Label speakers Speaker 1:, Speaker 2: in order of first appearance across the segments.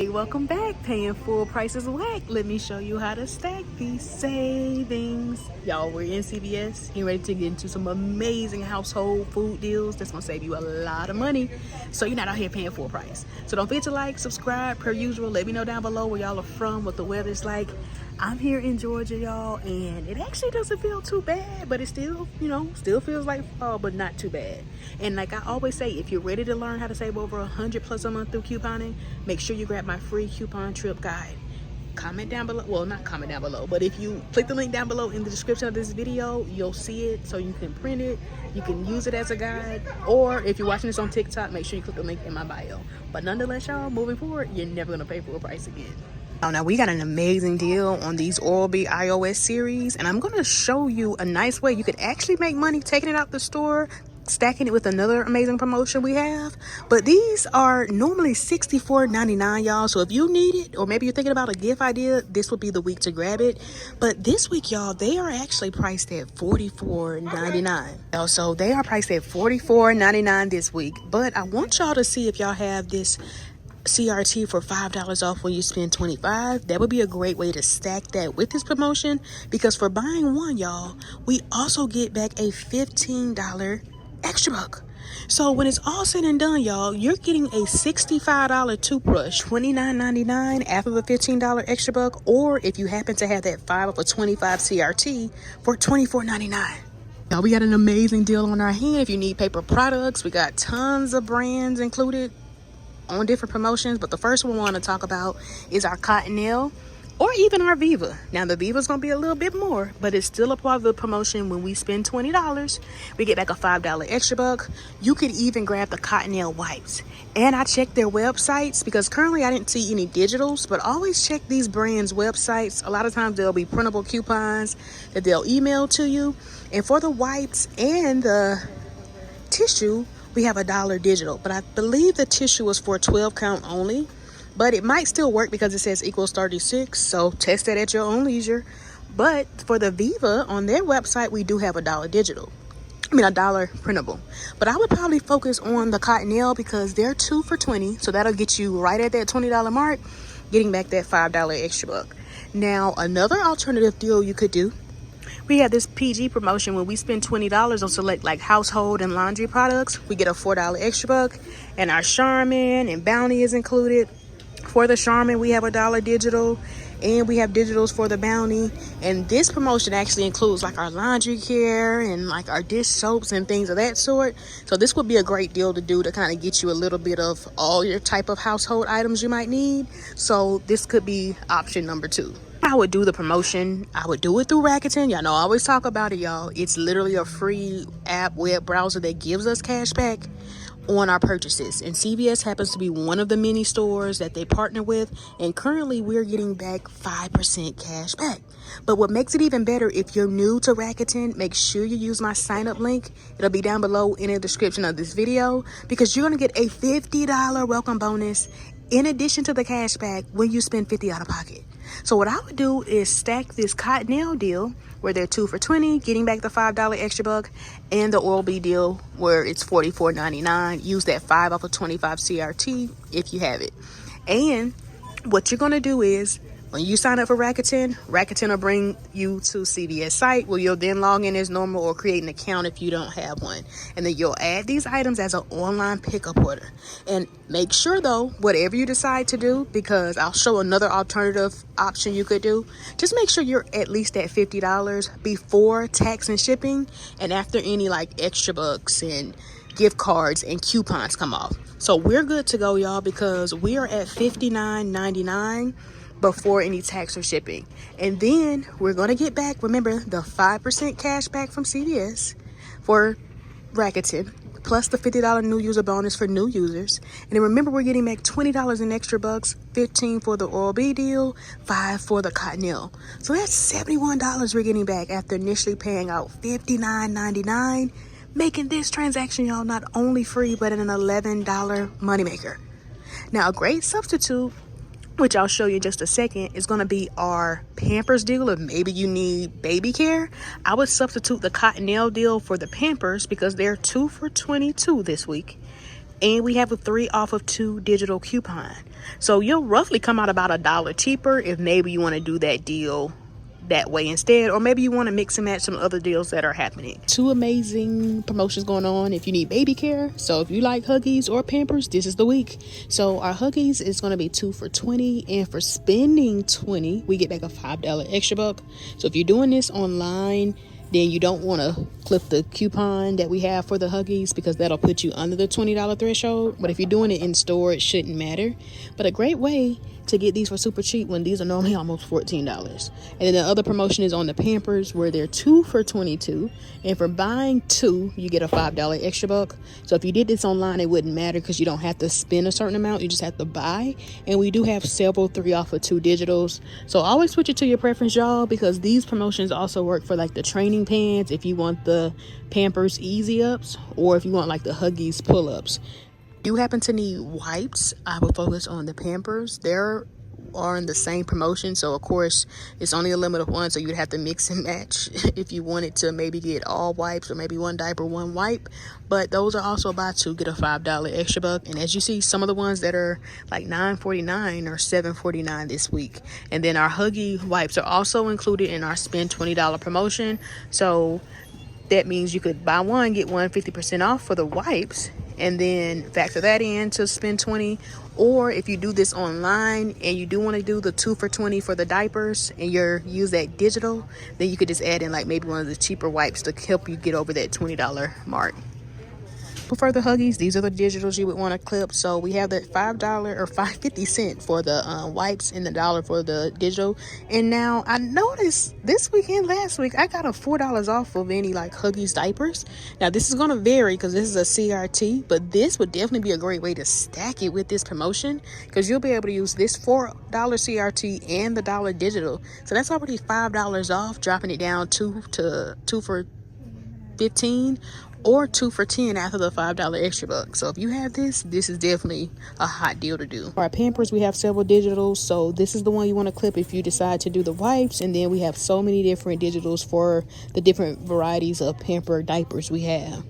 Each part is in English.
Speaker 1: Hey, welcome back. Paying full prices whack. Let me show you how to stack these savings. Y'all, we're in CVS. Getting ready to get into some amazing household food deals that's gonna save you a lot of money, so you're not out here paying full price. So don't forget to like, subscribe per usual. Let me know down below where y'all are from, what the weather's like. I'm here in Georgia, y'all, and it actually doesn't feel too bad, but it still, still feels like fall, but not too bad. And like I always say, if you're ready to learn how to save over $100+ a month through couponing, make sure you grab my free coupon trip guide. Comment down below, well, not comment down below, but if you click the link down below in the description of this video, you'll see it, so you can print it, you can use it as a guide, or if you're watching this on TikTok, make sure you click the link in my bio. But nonetheless, y'all, moving forward, you're never gonna pay full price again. Now we got an amazing deal on these Oral-B iOS series, and I'm going to show you a nice way you could actually make money taking it out the store, stacking it with another amazing promotion we have. But these are normally $64.99, y'all, so if you need it, or maybe you're thinking about a gift idea, this would be the week to grab it. But this week, y'all, they are actually priced at $44.99. So they are priced at $44.99 this week, but I want y'all to see if y'all have this CRT for $5 off when you spend $25. That would be a great way to stack that with this promotion, because for buying one, y'all, we also get back a $15 extra buck. So when it's all said and done, y'all, you're getting a $65 toothbrush, $29.99 after the $15 extra buck, or if you happen to have that 5 of a 25 CRT for $24.99. Now we got an amazing deal on our hand. If you need paper products, we got tons of brands included on different promotions, but the first one we want to talk about is our Cottonelle, or even our Viva. Now the Viva's gonna be a little bit more, but it's still a part of the promotion. When we spend $20, we get back a $5 extra buck. You could even grab the Cottonelle wipes, and I checked their websites because currently I didn't see any digitals, but always check these brands websites. A lot of times there'll be printable coupons that they'll email to you, and for the wipes and the tissue, we have $1 digital, but I believe the tissue was for 12 count only, but it might still work because it says equals 36, so test that at your own leisure. But for the Viva, on their website, we do have $1 digital. $1 printable. But I would probably focus on the Cottonelle because they're 2 for $20, so that'll get you right at that $20 mark, getting back that $5 extra buck. Now, another alternative deal you could do, we have this PG promotion. When we spend $20 on select like household and laundry products, we get a $4 extra buck, and our Charmin and Bounty is included. For the Charmin, we have $1 digital, and we have digitals for the Bounty. And this promotion actually includes like our laundry care and like our dish soaps and things of that sort. So this would be a great deal to do to kind of get you a little bit of all your type of household items you might need. So this could be option number 2. I would do the promotion. I would do it through Rakuten. Y'all know I always talk about it, y'all. It's literally a free app web browser that gives us cash back on our purchases, and CVS happens to be one of the many stores that they partner with, and currently we're getting back 5% cash back. But what makes it even better, if you're new to Rakuten, make sure you use my sign up link. It'll be down below in the description of this video, because you're going to get a $50 welcome bonus in addition to the cash back when you spend $50 out of pocket. So what I would do is stack this Cottonelle deal where they're 2 for $20, getting back the $5 extra buck, and the Oral-B deal where it's $44.99. Use that 5 off of 25 CRT if you have it. And what you're going to do is, when you sign up for Rakuten, Rakuten will bring you to CVS site where you'll then log in as normal or create an account if you don't have one. And then you'll add these items as an online pickup order. And make sure though, whatever you decide to do, because I'll show another alternative option you could do, just make sure you're at least at $50 before tax and shipping, and after any like extra bucks and gift cards and coupons come off. So we're good to go, y'all, because we are at $59.99 before any tax or shipping. And then we're going to get back, remember, the 5% cash back from CVS for Rakuten, plus the $50 new user bonus for new users. And then remember, we're getting back $20 in extra bucks, $15 for the Oral-B deal, $5 for the Cottonelle. So that's $71 we're getting back after initially paying out $59.99, making this transaction, y'all, not only free, but an $11 moneymaker. Now, a great substitute, which I'll show you in just a second, is going to be our Pampers deal. If maybe you need baby care, I would substitute the Cottonelle deal for the Pampers because they're 2 for $22 this week. And we have a 3 off of 2 digital coupon. So you'll roughly come out about $1 cheaper if maybe you want to do that deal that way instead, or maybe you want to mix and match some other deals that are happening. 2 amazing promotions going on if you need baby care. So if you like Huggies or Pampers, this is the week. So our Huggies is going to be 2 for $20, and for spending $20 we get back a $5 extra buck. So if you're doing this online, then you don't want to clip the coupon that we have for the Huggies, because that'll put you under the $20 threshold. But if you're doing it in store, it shouldn't matter. But a great way to get these for super cheap when these are normally almost $14. And then the other promotion is on the Pampers, where they're 2 for $22, and for buying 2 you get a $5 extra buck. So if you did this online, it wouldn't matter, because you don't have to spend a certain amount, you just have to buy. And we do have several 3 off of 2 digitals, so always switch it to your preference, y'all, because these promotions also work for like the training pants if you want the Pampers easy ups, or if you want like the Huggies pull-ups. You happen to need wipes, I will focus on the Pampers. They're are in the same promotion, so of course it's only a limit of 1, so you'd have to mix and match if you wanted to maybe get all wipes, or maybe 1 diaper 1 wipe. But those are also buy 2 get a $5 extra buck. And as you see, some of the ones that are like $9.49 or $7.49 this week. And then our Huggy wipes are also included in our spend $20 promotion, so that means you could buy 1 get 1 50% off for the wipes, and then factor that in to spend $20. Or if you do this online and you do want to do the 2 for $20 for the diapers, and use that digital, then you could just add in like maybe one of the cheaper wipes to help you get over that $20 mark. For the Huggies, these are the digitals you would want to clip. So we have that $5 or 50 cent for the wipes, and the $1 for the digital. And now I noticed this weekend, last week, I got a $4 off of any like Huggies diapers. Now this is going to vary because this is a CRT, but this would definitely be a great way to stack it with this promotion, because you'll be able to use this $4 CRT and the $1 digital. So that's already $5 off, dropping it down 2 for $15, or 2 for $10 after the $5 extra buck. So if you have this is definitely a hot deal to do. For our Pampers, we have several digitals, so this is the one you want to clip if you decide to do the wipes. And then we have so many different digitals for the different varieties of Pamper diapers we have.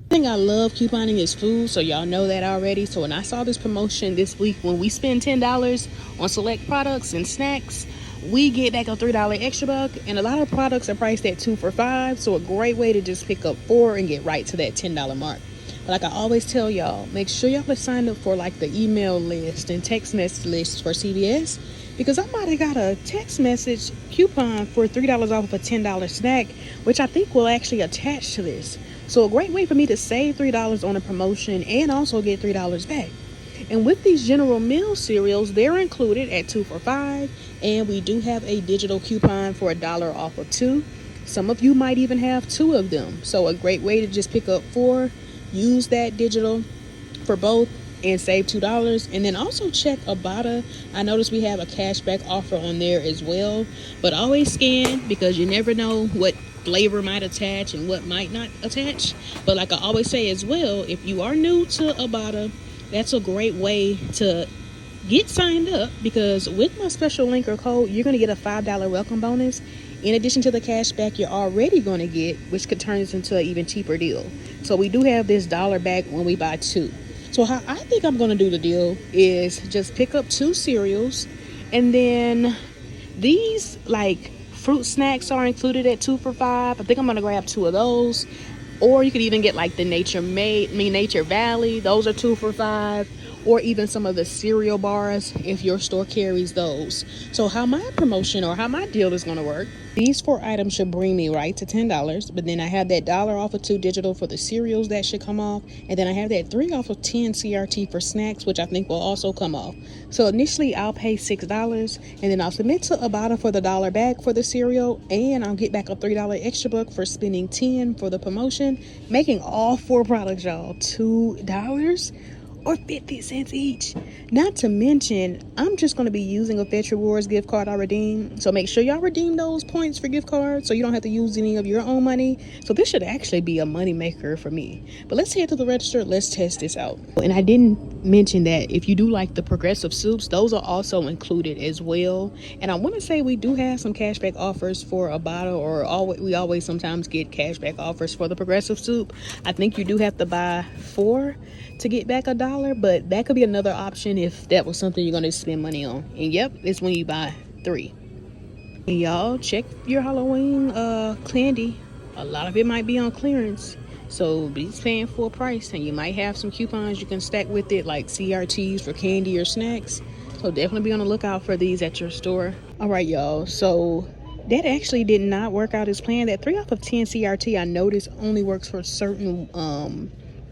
Speaker 1: The thing I love couponing is food, so y'all know that already. So when I saw this promotion this week, when we spend $10 on select products and snacks, we get back a $3 extra buck. And a lot of products are priced at 2 for $5, so a great way to just pick up 4 and get right to that $10 mark. But like I always tell y'all, make sure y'all are signed up for like the email list and text message lists for CVS, because I might have got a text message coupon for $3 off of a $10 snack, which I think will actually attach to this. So a great way for me to save $3 on a promotion and also get $3 back. And with these General Mills cereals, they're included at 2 for $5, and we do have a digital coupon for $1 off of 2. Some of you might even have 2 of them, so a great way to just pick up 4, use that digital for both, and save $2. And then also check Ibotta. I noticed we have a cashback offer on there as well, but always scan, because you never know what flavor might attach and what might not attach. But like I always say as well, if you are new to Ibotta, that's a great way to get signed up, because with my special link or code, you're going to get a $5 welcome bonus in addition to the cash back you're already going to get, which could turn this into an even cheaper deal. So we do have this $1 back when we buy 2. So how I think I'm going to do the deal is just pick up 2 cereals, and then these like fruit snacks are included at 2 for $5. I think I'm going to grab 2 of those. Or you could even get like the Nature Valley. Those are 2 for $5. Or even some of the cereal bars if your store carries those. So how my promotion or how my deal is going to work, these 4 items should bring me right to $10. But then I have that $1 off of 2 digital for the cereals that should come off. And then I have that 3 off of 10 CRT for snacks, which I think will also come off. So initially I'll pay $6, and then I'll submit to Ibotta for the $1 back for the cereal, and I'll get back a $3 extra buck for spending $10 for the promotion, making all 4 products, y'all, $2 or 50 cents each. Not to mention, I'm just going to be using a Fetch Rewards gift card I redeem. So make sure y'all redeem those points for gift cards so you don't have to use any of your own money. So this should actually be a money maker for me. But let's head to the register. Let's test this out. And I didn't mention that if you do like the progressive soups, those are also included as well. And I want to say we do have some cashback offers for Ibotta, or we always sometimes get cashback offers for the progressive soup. I think you do have to buy 4 to get back $1, but that could be another option if that was something you're going to spend money on. And yep, it's when you buy 3. And y'all check your Halloween candy. A lot of it might be on clearance, so be paying full price, and you might have some coupons you can stack with it, like CRTs for candy or snacks. So definitely be on the lookout for these at your store. All right, y'all, so that actually did not work out as planned. That 3 off of 10 CRT, I noticed, only works for certain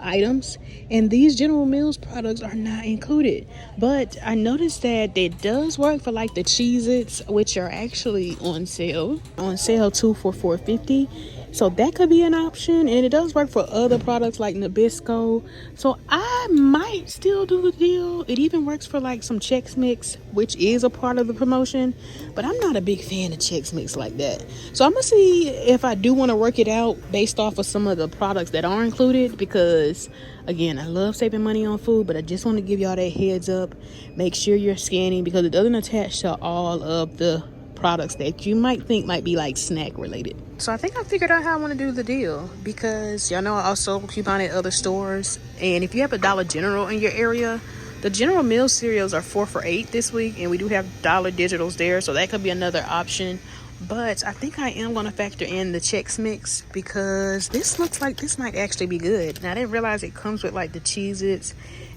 Speaker 1: items, and these General Mills products are not included. But I noticed that it does work for like the Cheez-Its, which are actually on sale 2 for $4.50. So that could be an option, and it does work for other products like Nabisco. So I might still do the deal. It even works for like some Chex Mix, which is a part of the promotion, but I'm not a big fan of Chex Mix like that. So I'm gonna see if I do want to work it out based off of some of the products that are included, because again, I love saving money on food, but I just want to give y'all that heads up. Make sure you're scanning, because it doesn't attach to all of the products that you might think might be like snack related. So I think I figured out how I want to do the deal, because y'all know I also coupon at other stores, and if you have a Dollar General in your area, the General Mills cereals are 4 for $8 this week, and we do have Dollar Digitals there, so that could be another option. But I think I am going to factor in the Chex Mix, because this looks like this might actually be good. And I didn't realize it comes with like the Cheez-Its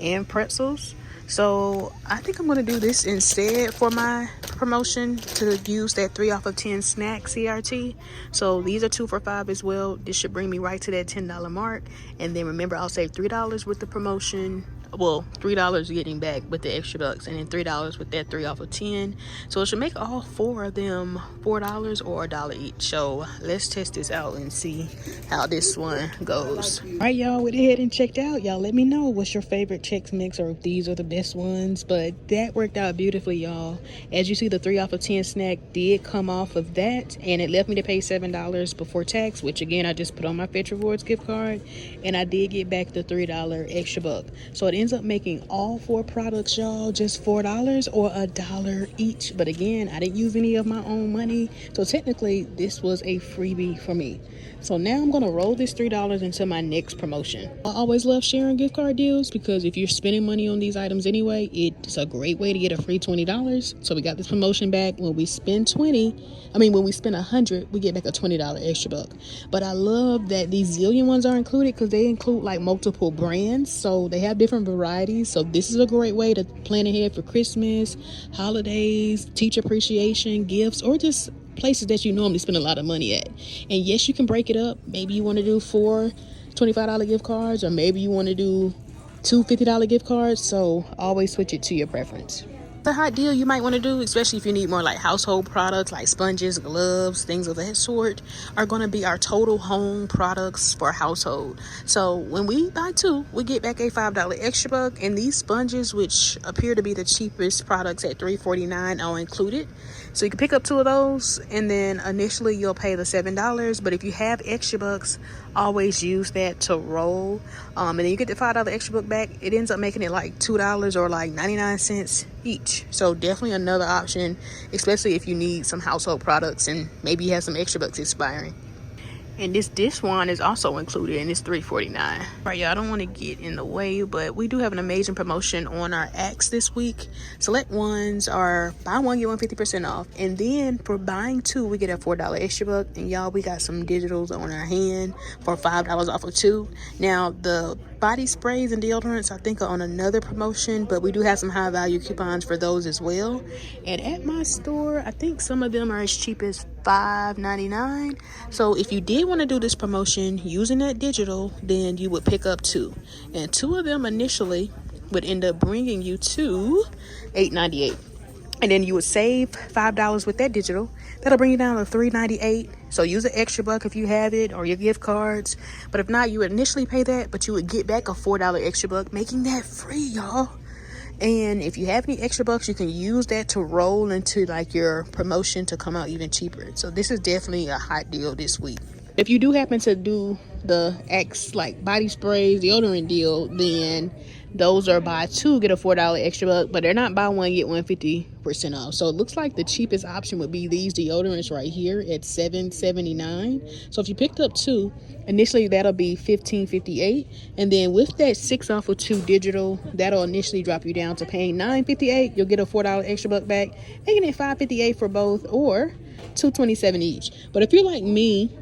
Speaker 1: and pretzels. So I think I'm going to do this instead for my promotion, to use that 3 off of 10 snack CRT. So these are 2 for $5 as well. This should bring me right to that $10 mark. And then remember, I'll save $3 with the promotion. Well, $3 getting back with the extra bucks, and then $3 with that 3 off of 10. So it should make all 4 of them $4 or $1 each. So let's test this out and see how this one goes. All right, y'all, went ahead and checked out. Y'all let me know what's your favorite Chex Mix, or if these are the best ones. But that worked out beautifully, y'all. As you see, the 3 off of 10 snack did come off of that, and it left me to pay $7 before tax, which again, I just put on my Fetch Rewards gift card, and I did get back the $3 extra buck. So it ends up making all 4 products, y'all, just $4 or $1 each. But again, I didn't use any of my own money, so technically this was a freebie for me. So now I'm gonna roll this $3 into my next promotion. I always love sharing gift card deals, because if you're spending money on these items anyway, it's a great way to get a free $20. So we got this promotion back. When we spend when we spend $100, we get back a $20 extra buck. But I love that these Zillion ones are included, because they include like multiple brands, so they have different varieties. So this is a great way to plan ahead for Christmas, holidays, teacher appreciation, gifts, or just places that you normally spend a lot of money at. And yes, you can break it up. Maybe you want to do 4 $25 gift cards, or maybe you want to do 2 $50 gift cards. So always switch it to your preference. The hot deal you might want to do, especially if you need more like household products like sponges, gloves, things of that sort, are going to be our total home products for household. So when we buy 2, we get back a $5 extra buck, and these sponges, which appear to be the cheapest products at $3.49, are included. So you can pick up 2 of those, and then initially you'll pay the $7. But if you have extra bucks, always use that to roll. And then you get the $5 extra buck back. It ends up making it like $2 or like 99 cents each. So definitely another option, especially if you need some household products and maybe you have some extra bucks expiring. And this dish wand is also included, and it's $3.49. All right, y'all, I don't want to get in the way, but we do have an amazing promotion on our Axe this week. Select ones are buy 1, get 1 50% off. And then for buying 2, we get a $4 extra buck. And y'all, we got some digitals on our hand for $5 off of 2. Now, the body sprays and deodorants, I think, are on another promotion, but we do have some high value coupons for those as well. And at my store, I think some of them are as cheap as $5.99. So if you did want to do this promotion using that digital, then you would pick up 2, and 2 of them initially would end up bringing you to $8.98. And then you would save $5 with that digital. That'll bring you down to $3.98. So use an extra buck if you have it, or your gift cards. But if not, you would initially pay that, but you would get back a $4 extra buck, making that free, y'all. And if you have any extra bucks, you can use that to roll into like your promotion to come out even cheaper. So this is definitely a hot deal this week. If you do happen to do the Axe like body sprays, deodorant deal, then those are buy two get a $4 extra buck, but they're not buy one get one 50% off. So it looks like the cheapest option would be these deodorants right here at $7.79. So if you picked up two, initially that'll be $15.58, and then with that 6 off of 2 digital, that'll initially drop you down to paying $9.58. You'll get a $4 extra buck back, making it $5.58 for both, or $2.27 each. But if you're like me,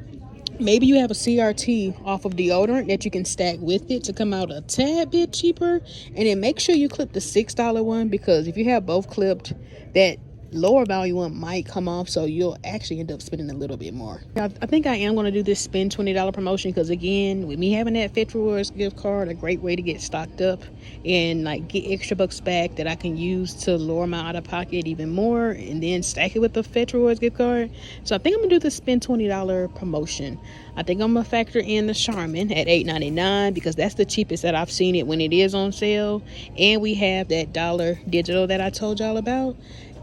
Speaker 1: maybe you have a CRT off of deodorant that you can stack with it to come out a tad bit cheaper. And then make sure you clip the $6 one, because if you have both clipped, that lower value one might come off, so you'll actually end up spending a little bit more. I think I am going to do this spend $20 promotion, because again, with me having that Fit Rewards gift card, a great way to get stocked up and like get extra bucks back that I can use to lower my out-of-pocket even more, and then stack it with the Fit Rewards gift card. So I think I'm gonna do the spend $20 promotion. I think I'm gonna factor in the Charmin at $8.99, because that's the cheapest that I've seen it when it is on sale, and we have that dollar digital that I told y'all about.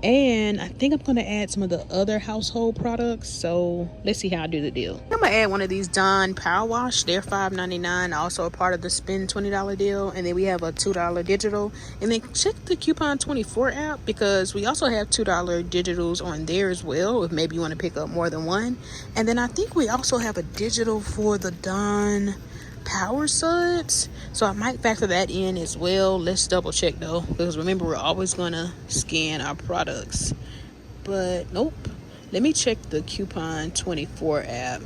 Speaker 1: And I think I'm going to add some of the other household products. So let's see how I do the deal. I'm going to add one of these Dawn Power Wash. They're $5.99. Also a part of the spend $20 deal. And then we have a $2 digital. And then check the Coupon 24 app, because we also have $2 digitals on there as well, if maybe you want to pick up more than one. And then I think we also have a digital for the Dawn Power Suds, so I might factor that in as well. Let's double check though, because remember, we're always gonna scan our products. But nope, let me check the Coupon 24 app.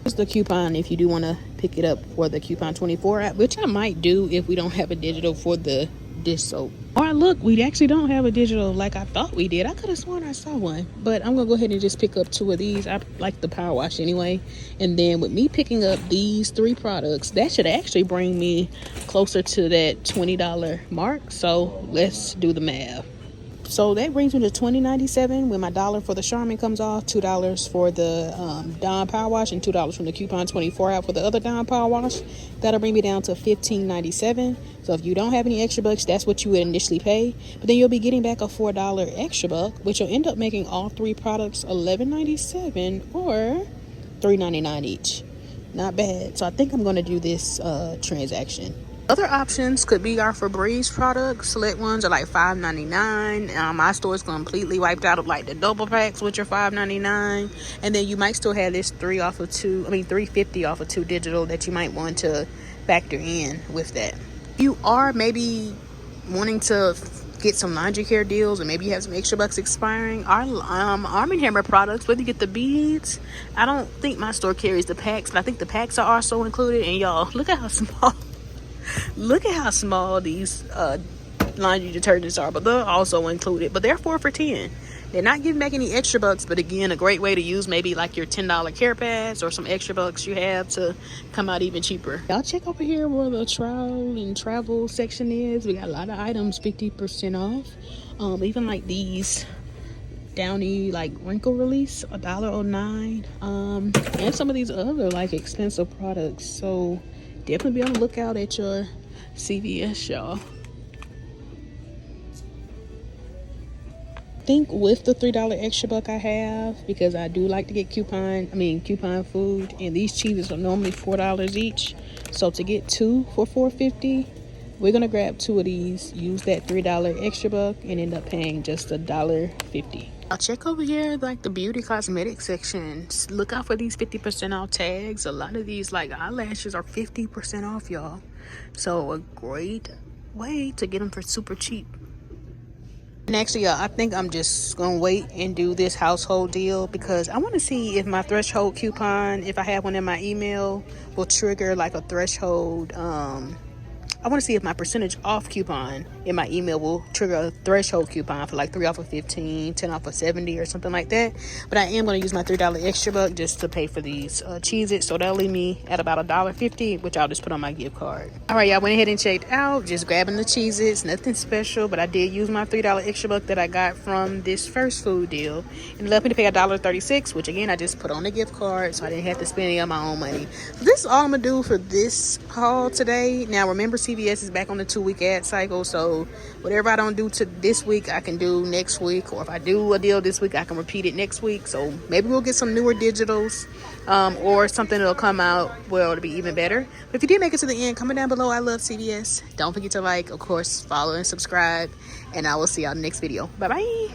Speaker 1: Here's the coupon if you do want to pick it up for the Coupon 24 app, which I might do if we don't have a digital for the dish soap. All right, look, we actually don't have a digital like I thought we did. I could have sworn I saw one, but I'm gonna go ahead and just pick up 2 of these. I like the power wash anyway. And then with me picking up these 3 products, that should actually bring me closer to that $20 mark. So let's do the math. So that brings me to $20.97 when my dollar for the Charmin comes off, $2 for the Dawn Power Wash, and $2 from the Coupon 24 app for the other Dawn Power Wash. That'll bring me down to $15.97. So if you don't have any extra bucks, that's what you would initially pay. But then you'll be getting back a $4 extra buck, which will end up making all 3 products $11.97 or $3.99 each. Not bad. So I think I'm going to do this transaction. Other options could be our Febreze products. Select ones are like $5.99. My store is completely wiped out of like the double packs, which are $5.99. And then you might still have this $3.50 off of 2 digital that you might want to factor in with that. You are maybe wanting to get some laundry care deals, and maybe you have some extra bucks expiring. Our Arm & Hammer products, whether you get the beads, I don't think my store carries the packs, but I think the packs are also included. And y'all, look at how small these laundry detergents are, but they're also included. But they're 4 for $10. They're not giving back any extra bucks, but again, a great way to use maybe like your $10 care pads or some extra bucks you have to come out even cheaper. Y'all check over here where the trial and travel section is. We got a lot of items 50% off. Even like these Downy like wrinkle release, $1.09. And some of these other like expensive products. So definitely be on the lookout at your CVS, y'all. I think with the $3 extra buck I have, because I do like to get coupon food, and these cheeses are normally $4 each. So to get 2 for $4.50, we're gonna grab 2 of these, use that $3 extra buck, and end up paying just $1.50. I'll check over here like the beauty cosmetics section. Look out for these 50% off tags. A lot of these like eyelashes are 50% off, y'all. So a great way to get them for super cheap. And actually, I think I'm just gonna wait and do this household deal, because I want to see if my threshold coupon, if I have one in my email, will trigger like a threshold. I want to see if my percentage off coupon in my email will trigger a threshold coupon for like 3 off of 15, 10 off of 70 or something like that. But I am going to use my $3 extra buck just to pay for these Cheez-Its. So that'll leave me at about $1.50, which I'll just put on my gift card. All right, y'all went ahead and checked out. Just grabbing the Cheez-Its, nothing special, but I did use my $3 extra buck that I got from this first food deal. And it left me to pay $1.36, which again, I just put on the gift card, so I didn't have to spend any of my own money. So this is all I'm going to do for this haul today. Now, remember, CVS is back on the 2-week ad cycle, so So whatever I don't do to this week, I can do next week. Or if I do a deal this week, I can repeat it next week. So maybe we'll get some newer digitals, or something that'll come out well to be even better. But if you did make it to the end, comment down below. I love CVS. Don't forget to like, of course, follow and subscribe. And I will see y'all in the next video. Bye bye.